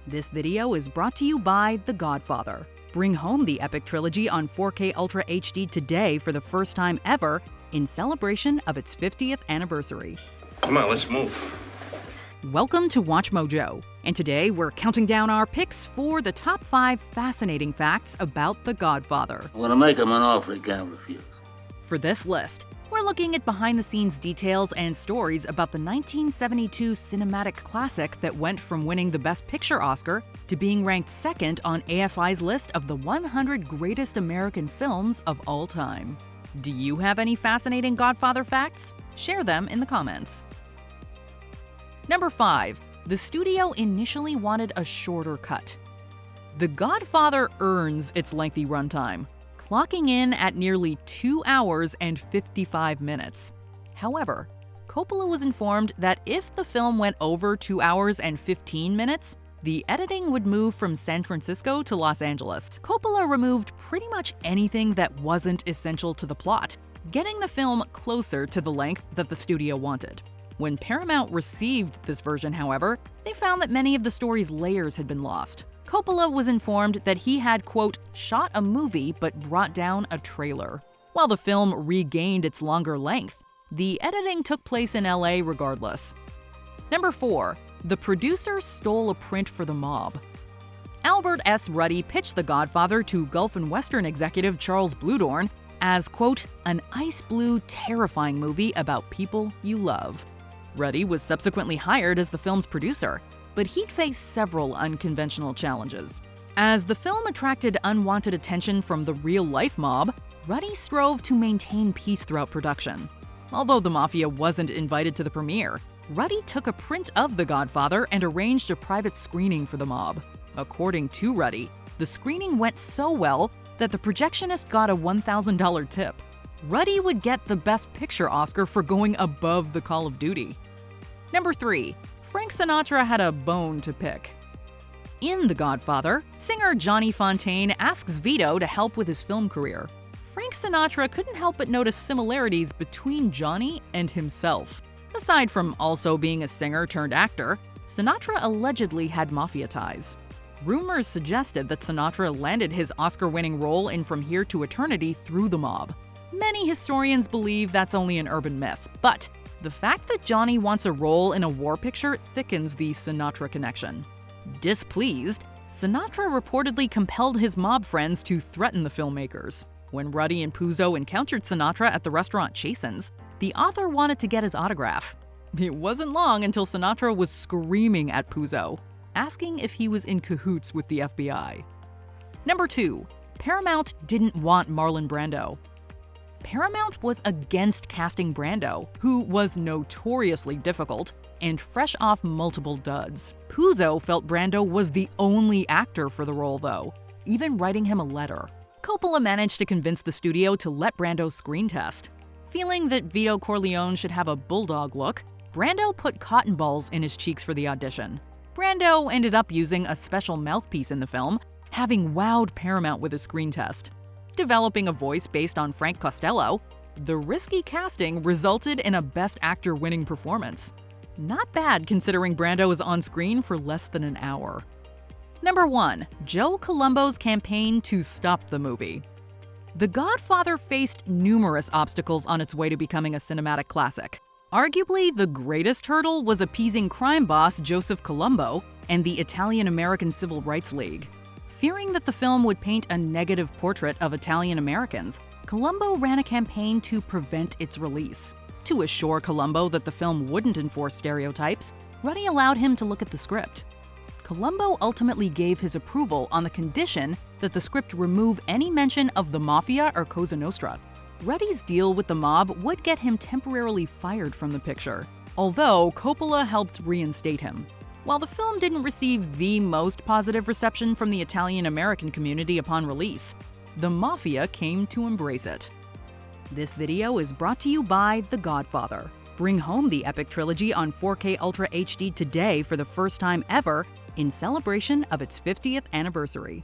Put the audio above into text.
This video is brought to you by The Godfather. Bring home the epic trilogy on 4K Ultra HD today for the first time ever in celebration of its 50th anniversary. Come on, let's move. Welcome to WatchMojo, and today we're counting down our picks for the top 5 fascinating facts about The Godfather. I'm gonna make him an offer he can't refuse. For this list, we're looking at behind-the-scenes details and stories about the 1972 cinematic classic that went from winning the Best Picture Oscar to being ranked second on AFI's list of the 100 greatest American films of all time. Do you have any fascinating Godfather facts? Share them in the comments. Number 5. The studio initially wanted a shorter cut. The Godfather earns its lengthy runtime, clocking in at nearly 2 hours and 55 minutes. However, Coppola was informed that if the film went over 2 hours and 15 minutes, the editing would move from San Francisco to Los Angeles. Coppola removed pretty much anything that wasn't essential to the plot, getting the film closer to the length that the studio wanted. When Paramount received this version, however, they found that many of the story's layers had been lost. Coppola was informed that he had, quote, shot a movie but brought down a trailer. While the film regained its longer length, the editing took place in LA regardless. Number 4. The producer stole a print for the mob. Albert S. Ruddy pitched The Godfather to Gulf and Western executive Charles Bluhdorn as, quote, an ice blue, terrifying movie about people you love. Ruddy was subsequently hired as the film's producer, but he'd face several unconventional challenges. As the film attracted unwanted attention from the real-life mob, Ruddy strove to maintain peace throughout production. Although the Mafia wasn't invited to the premiere, Ruddy took a print of The Godfather and arranged a private screening for the mob. According to Ruddy, the screening went so well that the projectionist got a $1,000 tip. Ruddy would get the Best Picture Oscar for going above the Call of Duty. Number 3. Frank Sinatra had a bone to pick. In The Godfather, singer Johnny Fontane asks Vito to help with his film career. Frank Sinatra couldn't help but notice similarities between Johnny and himself. Aside from also being a singer turned actor, Sinatra allegedly had mafia ties. Rumors suggested that Sinatra landed his Oscar-winning role in From Here to Eternity through the mob. Many historians believe that's only an urban myth, but the fact that Johnny wants a role in a war picture thickens the Sinatra connection. Displeased, Sinatra reportedly compelled his mob friends to threaten the filmmakers. When Ruddy and Puzo encountered Sinatra at the restaurant Chasen's, the author wanted to get his autograph. It wasn't long until Sinatra was screaming at Puzo, asking if he was in cahoots with the FBI. Number 2. Paramount didn't want Marlon Brando. Paramount was against casting Brando, who was notoriously difficult and fresh off multiple duds. Puzo felt Brando was the only actor for the role, though, even writing him a letter. Coppola managed to convince the studio to let Brando screen test. Feeling that Vito Corleone should have a bulldog look, Brando put cotton balls in his cheeks for the audition. Brando ended up using a special mouthpiece in the film, having wowed Paramount with a screen test. Developing a voice based on Frank Costello, the risky casting resulted in a Best Actor winning performance. Not bad considering Brando is on screen for less than an hour. Number 1. Joe Colombo's campaign to stop the movie. The Godfather faced numerous obstacles on its way to becoming a cinematic classic. Arguably, the greatest hurdle was appeasing crime boss Joseph Colombo and the Italian-American Civil Rights League. Fearing that the film would paint a negative portrait of Italian Americans, Colombo ran a campaign to prevent its release. To assure Colombo that the film wouldn't enforce stereotypes, Ruddy allowed him to look at the script. Colombo ultimately gave his approval on the condition that the script remove any mention of the Mafia or Cosa Nostra. Ruddy's deal with the mob would get him temporarily fired from the picture, although Coppola helped reinstate him. While the film didn't receive the most positive reception from the Italian-American community upon release, the Mafia came to embrace it. This video is brought to you by The Godfather. Bring home the epic trilogy on 4K Ultra HD today for the first time ever in celebration of its 50th anniversary.